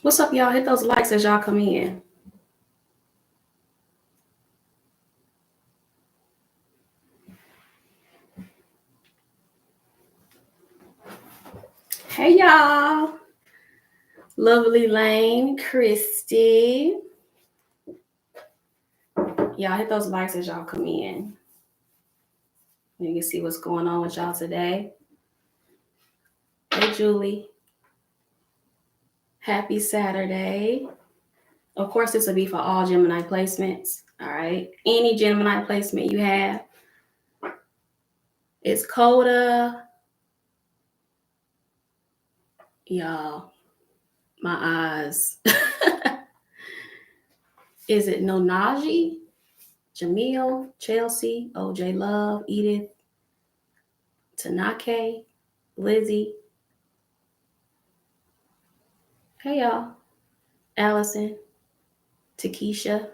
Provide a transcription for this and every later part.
What's up, y'all? Hit those likes as y'all come in. Hey, y'all. Lovely Lane, Christy. Y'all hit those likes as y'all come in. You can see what's going on with y'all today. Hey, Julie. Happy Saturday. Of course, this will be for all Gemini placements. All right. Any Gemini placement you have. It's Coda. Y'all, my eyes. Is it Nonaji? Jamil, Chelsea, OJ Love, Edith, Tanake, Lizzie. Hey, y'all. Allison, Takesha,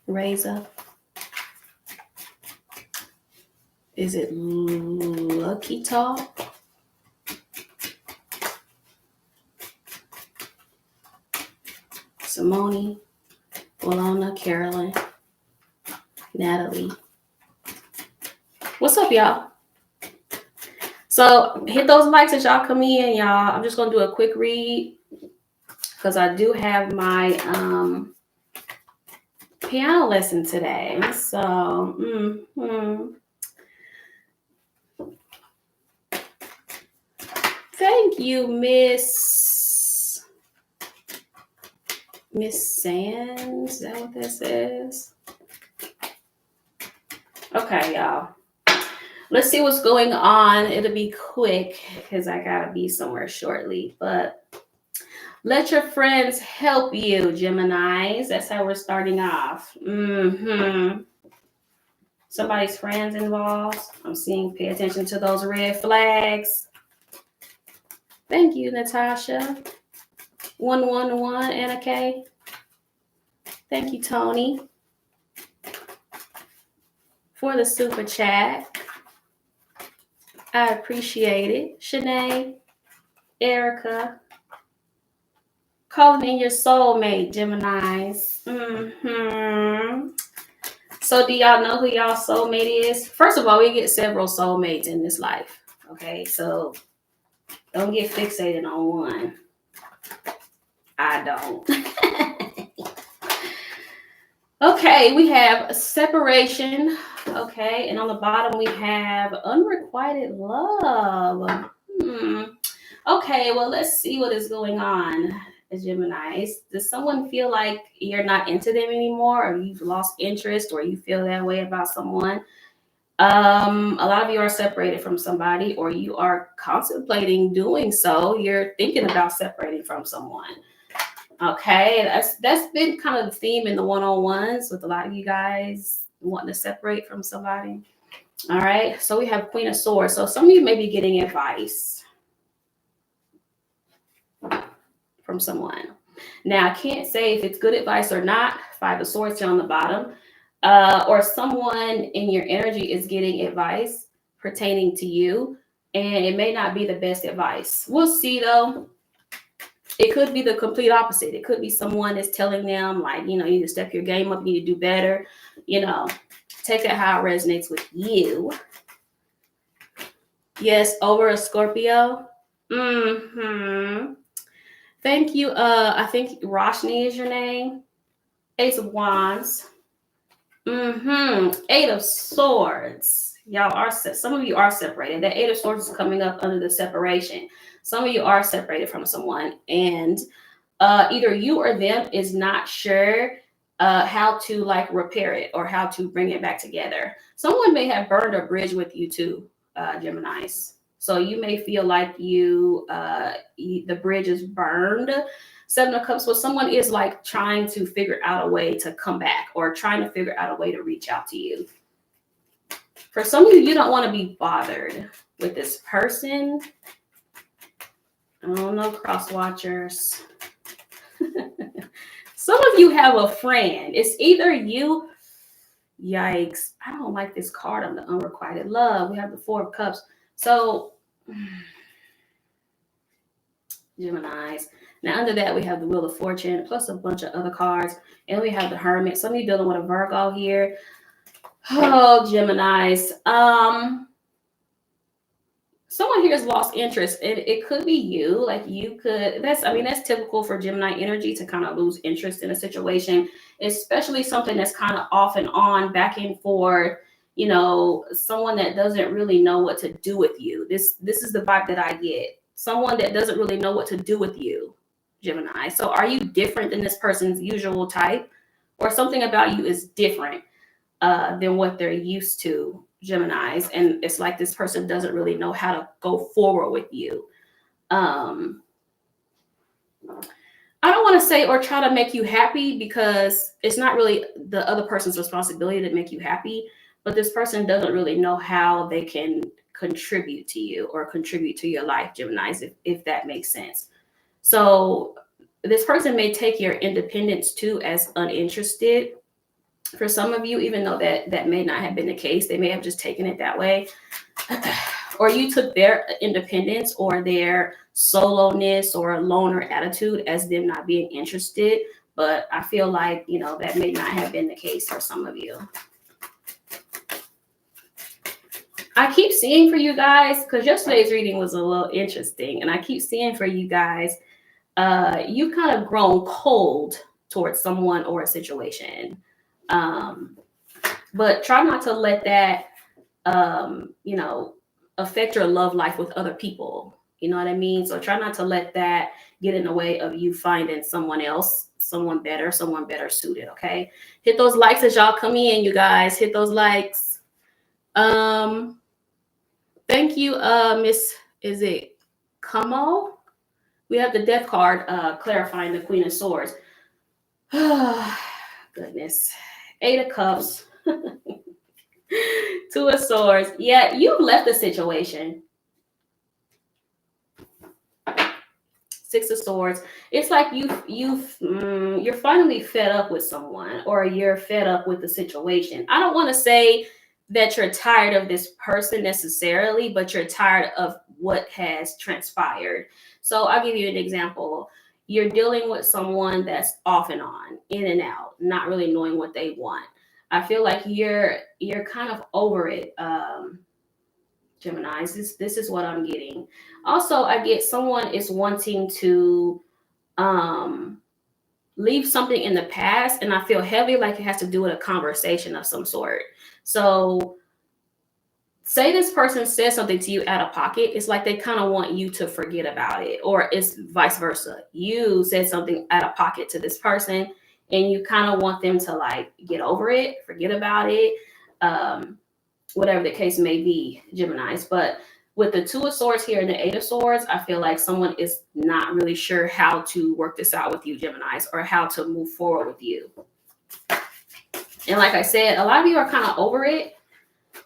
Reza. Is it Lucky Talk? Simone, Walona, Carolyn, Natalie. What's up, y'all? So hit those likes as y'all come in, y'all. I'm just gonna do a quick read because I do have my piano lesson today. So thank you, Miss Sands. Is that what that says? Okay, y'all. Let's see what's going on. It'll be quick because I gotta be somewhere shortly. But let your friends help you, Geminis. That's how we're starting off. Somebody's friends involved. I'm seeing, pay attention to those red flags. Thank you, Natasha. 111, Anna K. Thank you, Tony, for the super chat. I appreciate it. Shanae, Erica. Calling in your soulmate, Geminis. So do y'all know who y'all soulmate is? First of all, we get several soulmates in this life. Okay, so don't get fixated on one. I don't. Okay, we have separation. Okay, and on the bottom we have unrequited love. Okay, well, let's see what is going on, Gemini. Does someone feel like you're not into them anymore, or you've lost interest, or you feel that way about someone? A lot of you are separated from somebody, or you are contemplating doing so. You're thinking about separating from someone. Okay, that's been kind of the theme in the one-on-ones with a lot of you guys wanting to separate from somebody. All right, so we have Queen of Swords. So some of you may be getting advice from someone. Now, I can't say if it's good advice or not. Five of Swords on the bottom. Or someone in your energy is getting advice pertaining to you, and it may not be the best advice. We'll see, though. It could be the complete opposite. It could be someone is telling them, like, you need to step your game up, you need to do better. Take that how it resonates with you. Yes, over a Scorpio. Thank you. I think Roshni is your name. Ace of Wands. Eight of Swords. Y'all are some of you are separated. That Eight of Swords is coming up under the separation. Some of you are separated from someone, and either you or them is not sure how to repair it or how to bring it back together. Someone may have burned a bridge with you too, Geminis. So you may feel like the bridge is burned. Seven of Cups, well, someone is trying to figure out a way to come back or trying to figure out a way to reach out to you. For some of you, you don't want to be bothered with this person. I don't know, cross watchers. Some of you have a friend. It's either you. Yikes. I don't like this card on the unrequited love. We have the Four of Cups. So Geminis. Now, under that, we have the Wheel of Fortune, plus a bunch of other cards. And we have the Hermit. Some of you dealing with a Virgo here. Oh, Geminis. Someone here has lost interest, and it could be you. Like you could, that's typical for Gemini energy to kind of lose interest in a situation, especially something that's kind of off and on, back and forth. Someone that doesn't really know what to do with you. This is the vibe that I get. Someone that doesn't really know what to do with you, Gemini. So are you different than this person's usual type, or something about you is different than what they're used to, Geminis, and it's like this person doesn't really know how to go forward with you. I don't want to say or try to make you happy, because it's not really the other person's responsibility to make you happy, but this person doesn't really know how they can contribute to you or contribute to your life, Geminis, if that makes sense. So this person may take your independence too as uninterested. For some of you, even though that may not have been the case, they may have just taken it that way. Or you took their independence or their soloness or loner attitude as them not being interested. But I feel like, that may not have been the case for some of you. I keep seeing for you guys, because yesterday's reading was a little interesting, and I keep seeing for you guys, you've kind of grown cold towards someone or a situation. But try not to let that, affect your love life with other people. You know what I mean? So try not to let that get in the way of you finding someone else, someone better suited. Okay. Hit those likes as y'all come in, you guys. Hit those likes. Thank you, Miss, is it Kamo? We have the Death card clarifying the Queen of Swords. Goodness. 8 of Cups. 2 of Swords. Yeah, you've left the situation. 6 of Swords. It's like you're finally fed up with someone, or you're fed up with the situation. I don't want to say that you're tired of this person necessarily, but you're tired of what has transpired. So I'll give you an example. You're dealing with someone that's off and on, in and out, not really knowing what they want. I feel like you're kind of over it, Geminis. This is what I'm getting. Also, I get someone is wanting to leave something in the past, and I feel heavy, like it has to do with a conversation of some sort. So say this person says something to you out of pocket, it's like they kind of want you to forget about it, or it's vice versa. You said something out of pocket to this person, and you kind of want them to like get over it, forget about it, whatever the case may be, Geminis. But with the 2 of Swords here and the 8 of Swords, I feel like someone is not really sure how to work this out with you, Geminis, or how to move forward with you. And like I said, a lot of you are kind of over it,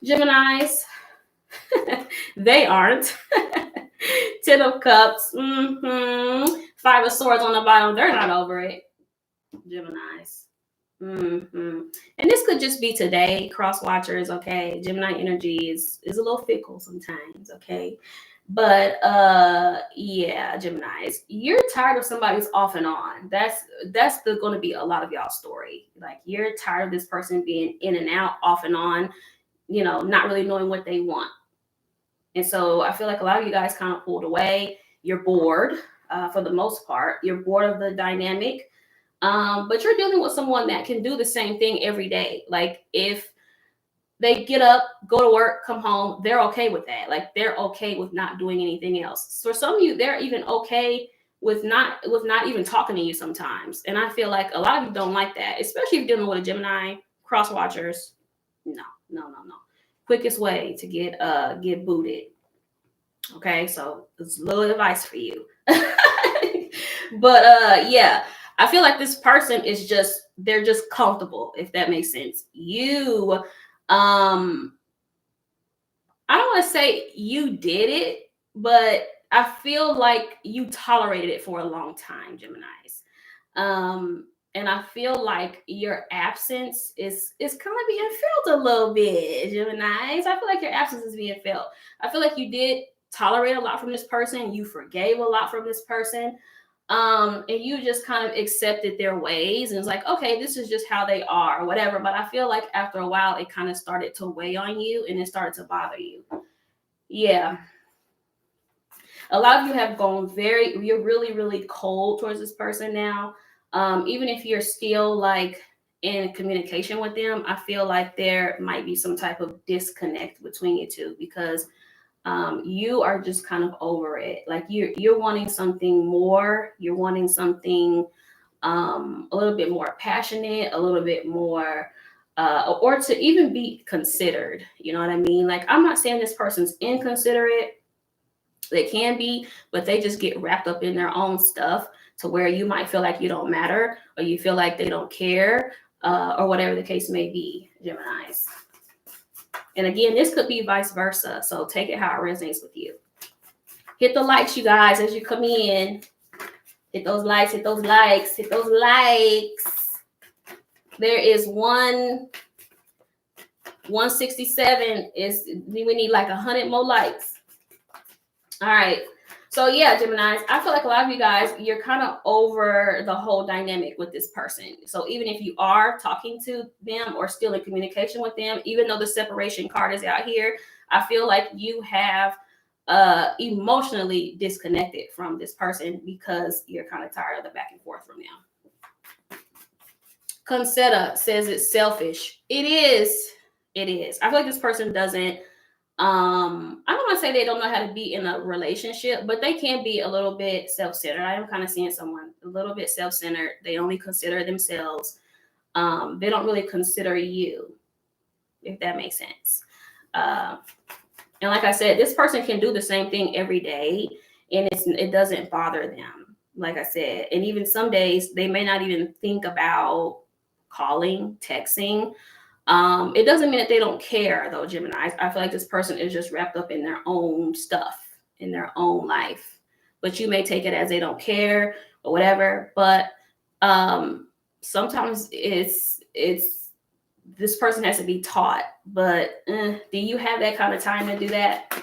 Geminis. They aren't. 10 of Cups. 5 of Swords on the bottom. They're not over it, Geminis. And this could just be today, cross watchers. Okay, Gemini energy is a little fickle sometimes. Okay, but yeah, Geminis, you're tired of somebody's off and on. That's going to be a lot of y'all's story. Like you're tired of this person being in and out, off and on, not really knowing what they want. And so I feel like a lot of you guys kind of pulled away. You're bored, for the most part. You're bored of the dynamic. But you're dealing with someone that can do the same thing every day. Like if they get up, go to work, come home, they're okay with that. Like they're okay with not doing anything else. For some of you, they're even okay with not even talking to you sometimes. And I feel like a lot of you don't like that, especially if you're dealing with a Gemini, cross watchers. No. Quickest way to get booted. Okay, so it's a little advice for you. But yeah, I feel like this person is they're just comfortable, if that makes sense. You I don't want to say you did it, but I feel like you tolerated it for a long time, Geminis. And I feel like your absence is kind of being felt a little bit, Geminis. I feel like your absence is being felt. I feel like you did tolerate a lot from this person. You forgave a lot from this person. And you just kind of accepted their ways and it's like, okay, this is just how they are or whatever. But I feel like after a while, it kind of started to weigh on you and it started to bother you. Yeah. A lot of you have gone you're really, really cold towards this person now. Even if you're still like in communication with them, I feel like there might be some type of disconnect between you two because you are just kind of over it. Like you're wanting something more. You're wanting something a little bit more passionate, a little bit more, or to even be considered. You know what I mean? Like I'm not saying this person's inconsiderate. They can be, but they just get wrapped up in their own stuff to where you might feel like you don't matter or you feel like they don't care or whatever the case may be, Geminis. And again, this could be vice versa. So take it how it resonates with you. Hit the likes, you guys, as you come in. Hit those likes, hit those likes, hit those likes. There is 167. We need like 100 more likes. All right. So yeah, Geminis, I feel like a lot of you guys, you're kind of over the whole dynamic with this person. So even if you are talking to them or still in communication with them, even though the separation card is out here, I feel like you have emotionally disconnected from this person because you're kind of tired of the back and forth from them. Concetta says it's selfish. It is. It is. I feel like this person doesn't I don't want to say they don't know how to be in a relationship, but they can be a little bit self-centered. I am kind of seeing someone a little bit self-centered. They only consider themselves. They don't really consider you, if that makes sense. And like I said, this person can do the same thing every day, and it doesn't bother them. Like I said, and even some days they may not even think about calling, texting. It doesn't mean that they don't care, though, Gemini. I feel like this person is just wrapped up in their own stuff, in their own life. But you may take it as they don't care or whatever. But sometimes it's this person has to be taught. But do you have that kind of time to do that?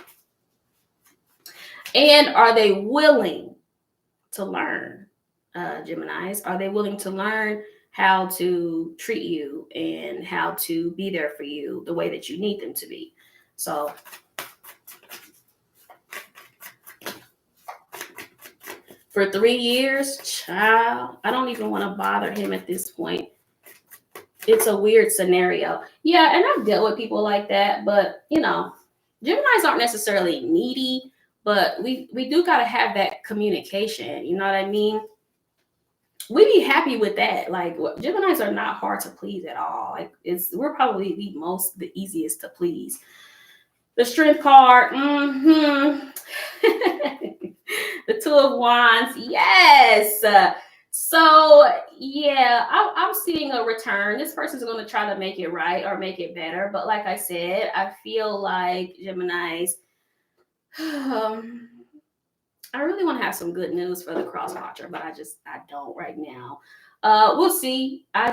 And are they willing to learn, Geminis? Are they willing to learn how to treat you and how to be there for you the way that you need them to be? So for 3 years, child, I don't even want to bother him at this point. It's a weird scenario. Yeah, and I've dealt with people like that, but you know, Geminis aren't necessarily needy, but we do got to have that communication. You know what I mean? We be happy with that. Like Geminis are not hard to please at all. Like we're probably the easiest to please. The Strength card, the 2 of Wands, yes. So yeah, I'm seeing a return. This person's going to try to make it right or make it better. But like I said, I feel like Geminis. I really want to have some good news for the cross watcher, but I don't right now. We'll see. I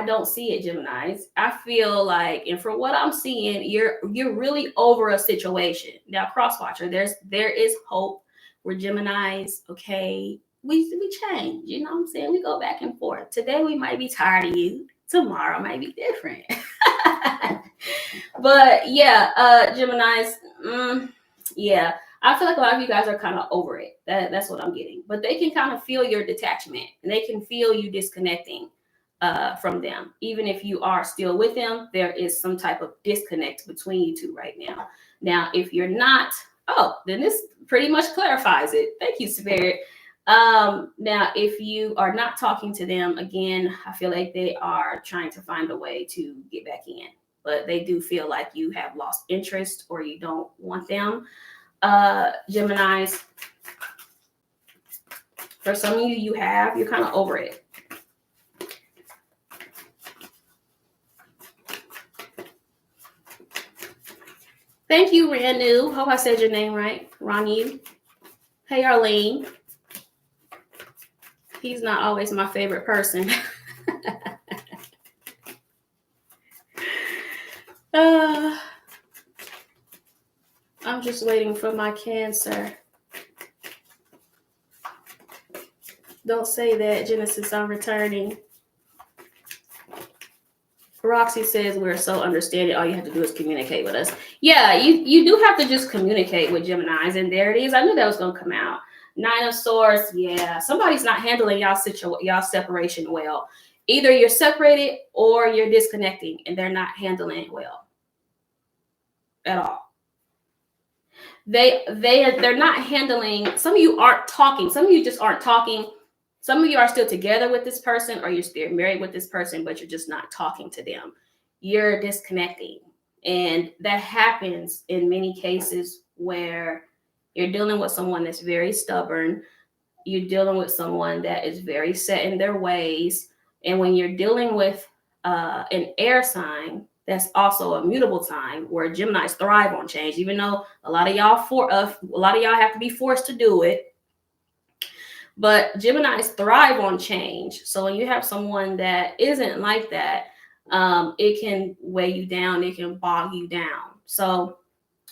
don't see it, Geminis. I feel like, and for what I'm seeing, you're really over a situation. Now, cross watcher, there is hope. We're Geminis, okay? We change, you know what I'm saying? We go back and forth. Today we might be tired of you. Tomorrow might be different. But yeah, Geminis, yeah. I feel like a lot of you guys are kind of over it. That's what I'm getting. But they can kind of feel your detachment and they can feel you disconnecting from them. Even if you are still with them, there is some type of disconnect between you two right now. Now, if you're not, then this pretty much clarifies it. Thank you, Spirit. Now, if you are not talking to them, again, I feel like they are trying to find a way to get back in. But they do feel like you have lost interest or you don't want them. Geminis, for some of you're kind of over it. Thank you, Ranu. Hope I said your name right. Ranu. Hey, Arlene. He's not always my favorite person. I'm I'm just waiting for my Cancer. Don't say that, Genesis. I'm returning. Roxy says we're so understanding. All you have to do is communicate with us. Yeah, you do have to just communicate with Geminis, and there it is. I knew that was gonna come out. 9 of Swords. Yeah, somebody's not handling y'all separation well. Either you're separated or you're disconnecting, and they're not handling it well at all. They're not handling. Some of you aren't talking. Some of you just aren't talking. Some of you are still together with this person, or you're still married with this person, but you're just not talking to them. You're disconnecting. And that happens in many cases where you're dealing with someone that's very stubborn. You're dealing with someone that is very set in their ways. And when you're dealing with an air sign, that's also a mutable sign where Geminis thrive on change, even though a lot of y'all have to be forced to do it. But Geminis thrive on change. So when you have someone that isn't like that, it can weigh you down. It can bog you down. So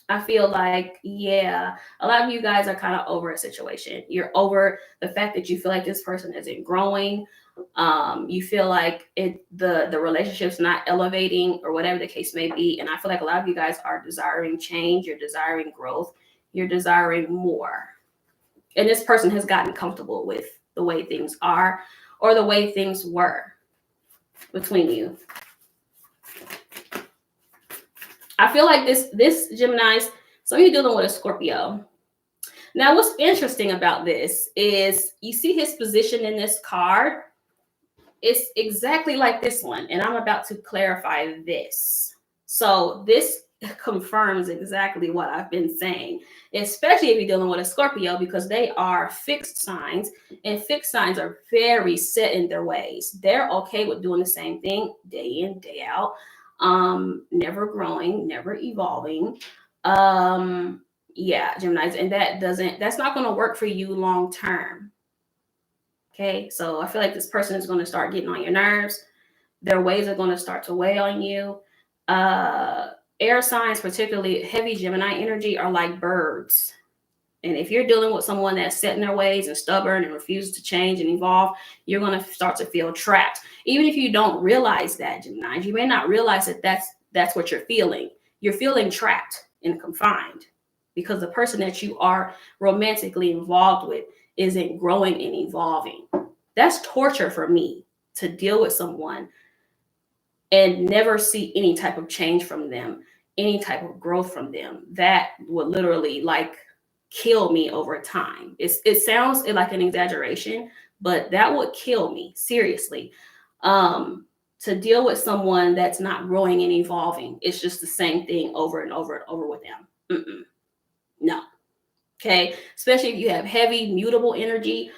I feel like, yeah, a lot of you guys are kind of over a situation. You're over the fact that you feel like this person isn't growing. You feel like the relationship's not elevating, or whatever the case may be. And I feel like a lot of you guys are desiring change. You're desiring growth. You're desiring more. And this person has gotten comfortable with the way things are, or the way things were between you. I feel like this Geminis, some of you dealing with a Scorpio. Now, what's interesting about this is you see his position in this card. It's exactly like this one. And I'm about to clarify this. So this confirms exactly what I've been saying, especially if you're dealing with a Scorpio, because they are fixed signs, and fixed signs are very set in their ways. They're okay with doing the same thing day in, day out, never growing, never evolving. Yeah, Geminis, and that's not going to work for you long term. Okay, so I feel like this person is going to start getting on your nerves. Their ways are going to start to weigh on you. Air signs, particularly heavy Gemini energy, are like birds. And if you're dealing with someone that's set in their ways and stubborn and refuses to change and evolve, you're going to start to feel trapped. Even if you don't realize that, Gemini, you may not realize that that's what you're feeling. You're feeling trapped and confined because the person that you are romantically involved with isn't growing and evolving. That's torture for me, to deal with someone and never see any type of change from them, any type of growth from them. That would literally like kill me over time. It sounds like an exaggeration, but that would kill me, seriously. To deal with someone that's not growing and evolving. It's just the same thing over and over and over with them. No. Okay. Especially if you have heavy mutable energy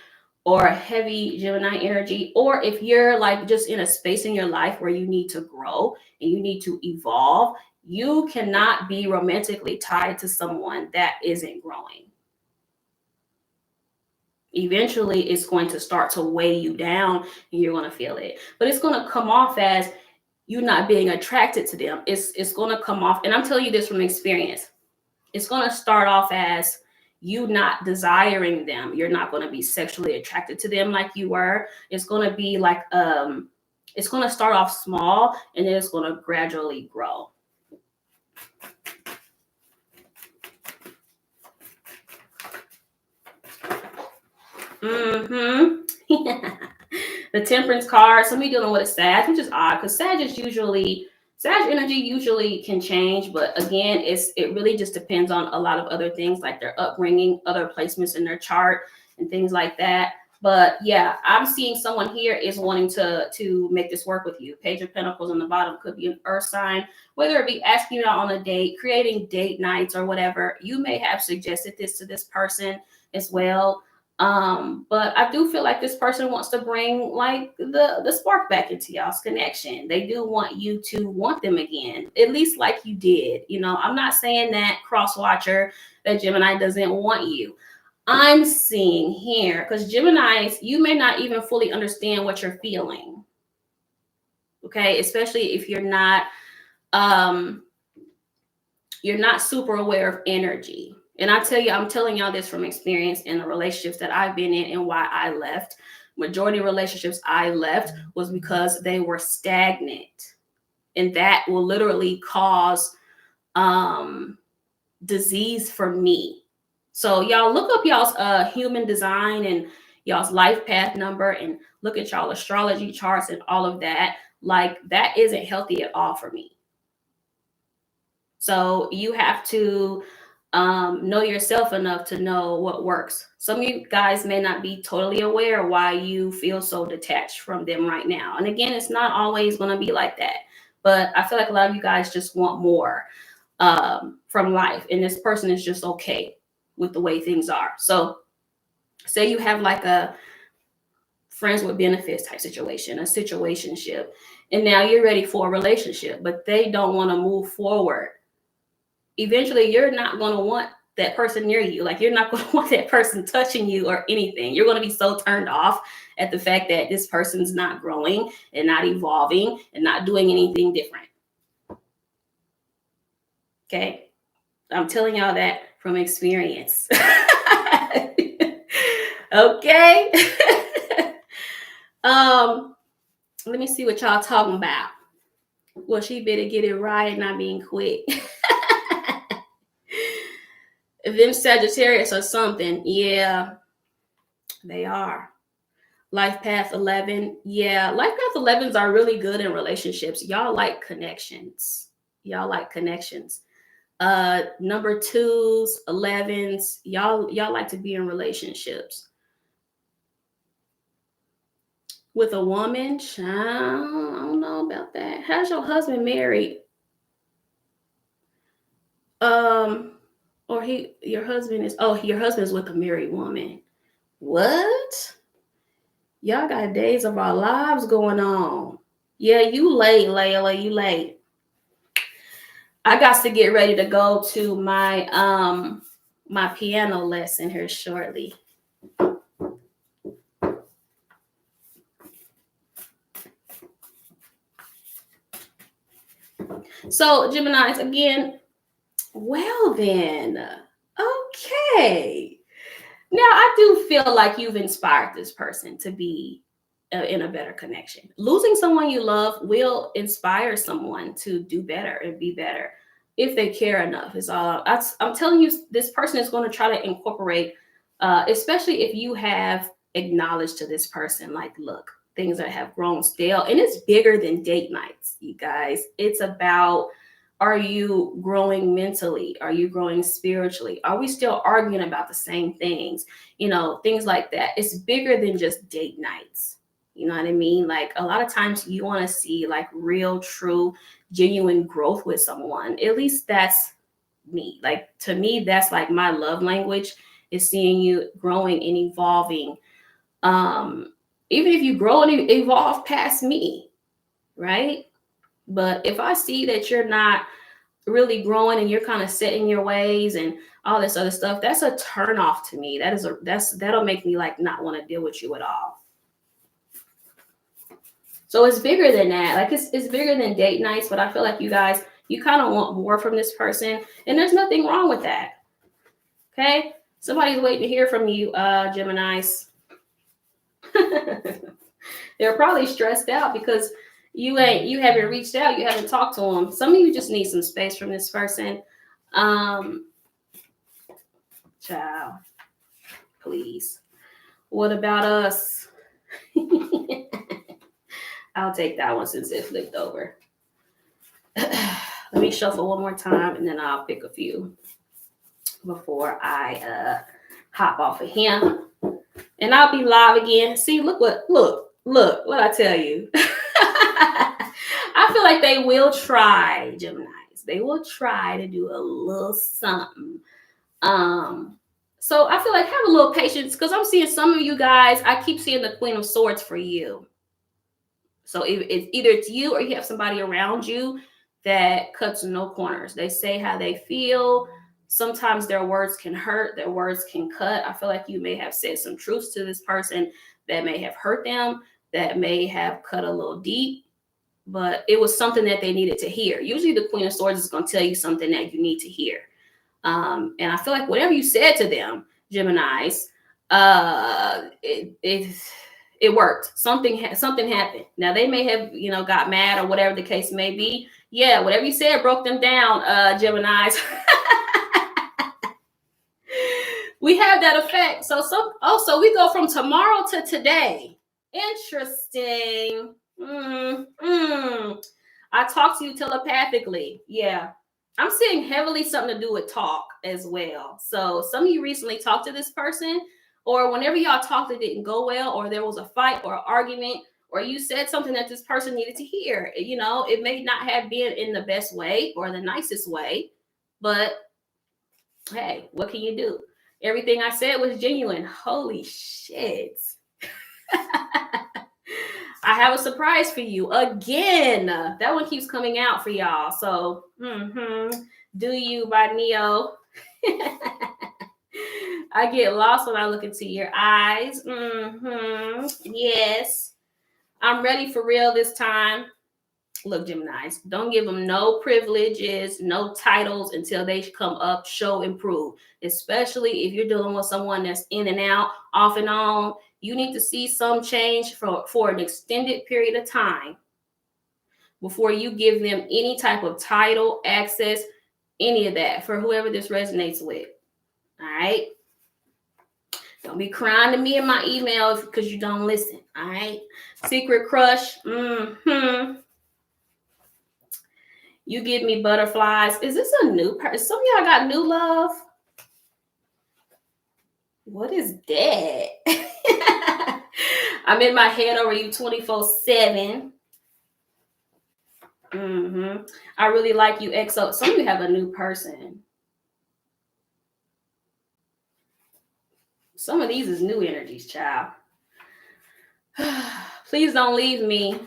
or heavy Gemini energy, or if you're like just in a space in your life where you need to grow and you need to evolve, you cannot be romantically tied to someone that isn't growing. Eventually, it's going to start to weigh you down and you're going to feel it. But it's going to come off as you not being attracted to them. It's going to come off, and I'm telling you this from experience. It's going to start off as you not desiring them. You're not going to be sexually attracted to them like you were. It's going to be like, it's going to start off small and then it's going to gradually grow. The Temperance card. Somebody dealing with a Sag, which is odd because Sag energy usually can change, but again, it really just depends on a lot of other things like their upbringing, other placements in their chart, and things like that. But yeah, I'm seeing someone here is wanting to make this work with you. Page of Pentacles on the bottom could be an earth sign, whether it be asking you out on a date, creating date nights, or whatever. You may have suggested this to this person as well. But I do feel like this person wants to bring like the spark back into y'all's connection. They do want you to want them again, at least like you did. You know, I'm not saying that, cross watcher, that Gemini doesn't want you. I'm seeing here, because Geminis, you may not even fully understand what you're feeling. Okay, especially if you're not You're not super aware of energy. And I tell you, I'm telling y'all this from experience in the relationships that I've been in and why I left. Majority of relationships I left was because they were stagnant. And that will literally cause disease for me. So y'all look up y'all's human design and y'all's life path number and look at y'all astrology charts and all of that. Like, that isn't healthy at all for me. So you have to know yourself enough to know what works. Some of you guys may not be totally aware why you feel so detached from them right now. And again, it's not always going to be like that. But I feel like a lot of you guys just want more from life. And this person is just okay with the way things are. So say you have like a friends with benefits type situation, a situationship, and now you're ready for a relationship, but they don't want to move forward. Eventually you're not going to want that person near you. Like, you're not going to want that person touching you or anything. You're going to be so turned off at the fact that this person's not growing and not evolving and not doing anything different. Okay. I'm telling y'all that from experience. Okay. Let me see what y'all talking about. Well, she better get it right, not being quick. Them Sagittarius or something. Yeah, they are. Life path 11. Yeah, life path 11s are really good in relationships. Y'all like connections. Y'all like connections. Number 2s, 11s, y'all like to be in relationships. With a woman, child, I don't know about that. How's your husband married? Or your husband is with a married woman. What? Y'all got days of our lives going on. Yeah, you late, Layla, you late. I got to get ready to go to my my piano lesson here shortly. So, Geminis, again, well then, okay. Now, I do feel like you've inspired this person to be in a better connection. Losing someone you love will inspire someone to do better and be better if they care enough. Is all. I'm telling you, this person is going to try to incorporate, especially if you have acknowledged to this person, like, look, things that have grown stale, and it's bigger than date nights, you guys. It's about, are you growing mentally? Are you growing spiritually? Are we still arguing about the same things? You know, things like that. It's bigger than just date nights. You know what I mean? Like, a lot of times you want to see like real, true, genuine growth with someone. At least that's me. Like, to me, that's like my love language, is seeing you growing and evolving. Even if you grow and evolve past me, right? But if I see that you're not really growing and you're kind of set in your ways and all this other stuff, that's a turn off to me. That'll make me like not want to deal with you at all. So it's bigger than that. Like, it's bigger than date nights, but I feel like you guys, you kind of want more from this person, and there's nothing wrong with that. Okay? Somebody's waiting to hear from you, Geminis. They're probably stressed out because you haven't reached out, you haven't talked to them. Some of you just need some space from this person. Child, please. What about us? I'll take that one since it flipped over. Let me shuffle one more time and then I'll pick a few before I hop off of here. And I'll be live again. See, look what I tell you. I feel like they will try, Geminis. They will try to do a little something. So I feel like have a little patience, because I'm seeing some of you guys, I keep seeing the Queen of Swords for you. So it's either it's you or you have somebody around you that cuts no corners. They say how they feel. Sometimes their words can hurt, their words can cut. I feel like you may have said some truths to this person that may have hurt them, that may have cut a little deep. but it was something that they needed to hear. Usually the Queen of Swords is going to tell you something that you need to hear. And I feel like whatever you said to them, Geminis, it worked. Something happened. Now they may have, got mad or whatever the case may be. Yeah, whatever you said broke them down, Geminis. We have that effect. So we go from tomorrow to today. Interesting. I talk to you telepathically. Yeah. I'm seeing heavily something to do with talk as well. So some of you recently talked to this person, or whenever y'all talked, it didn't go well, or there was a fight or an argument, or you said something that this person needed to hear. It may not have been in the best way or the nicest way, but hey, what can you do? Everything I said was genuine. Holy shit. I have a surprise for you again. That one keeps coming out for y'all. So, Do You by Neo. I get lost when I look into your eyes. Yes. I'm ready for real this time. Look, Geminis, don't give them no privileges, no titles until they come up, show, and prove. Especially if you're dealing with someone that's in and out, off and on. You need to see some change for an extended period of time before you give them any type of title, access, any of that, for whoever this resonates with. All right? Don't be crying to me in my email because you don't listen. All right? Secret crush. You give me butterflies. Is this a new person? Some of y'all got new love? What is that? I'm in my head over you 24/7. I really like you, XO. Some of you have a new person. Some of these is new energies, child. Please don't leave me.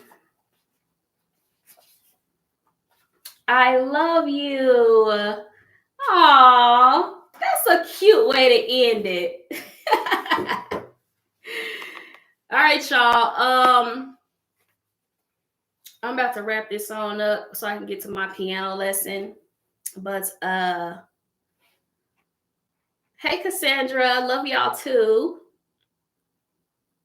I love you. Aw, that's a cute way to end it. All right, y'all. I'm about to wrap this on up so I can get to my piano lesson. But hey, Cassandra, love y'all too.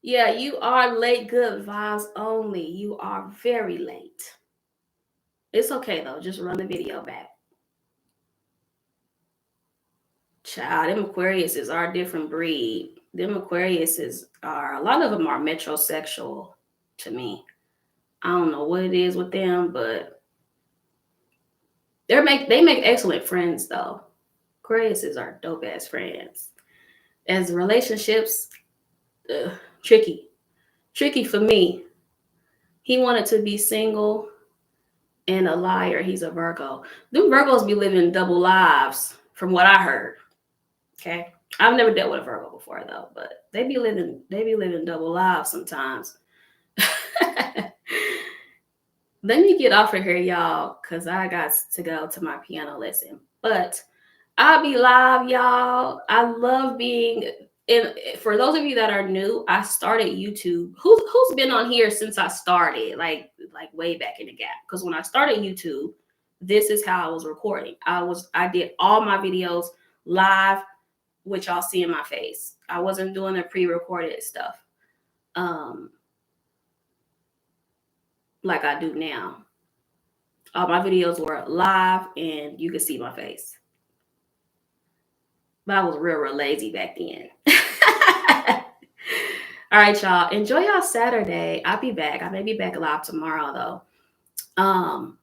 Yeah, you are late. Good vibes only. You are very late. It's okay though. Just run the video back. Child, them Aquariuses are a different breed. Them Aquariuses are, a lot of them are metrosexual to me. I don't know what it is with them, but they make excellent friends though. Aquariuses are dope ass friends. As relationships, tricky for me. He wanted to be single and a liar. He's a Virgo. Them Virgos be living double lives from what I heard. Okay. I've never dealt with a Virgo before though, but they be living double lives sometimes. Let me get off of here, y'all, because I got to go to my piano lesson. But I'll be live, y'all. I love being, and for those of you that are new, I started YouTube. Who's been on here since I started, like way back in the gap? Because when I started YouTube, this is how I was recording. I did all my videos live, which y'all see in my face. I wasn't doing the pre-recorded stuff like I do now. All my videos were live and you could see my face. But I was real lazy back then. All right, y'all. Enjoy y'all Saturday. I'll be back. I may be back live tomorrow though.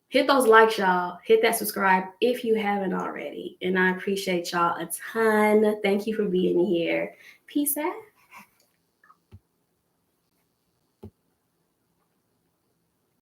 Hit those likes, y'all. Hit that subscribe if you haven't already. And I appreciate y'all a ton. Thank you for being here. Peace out.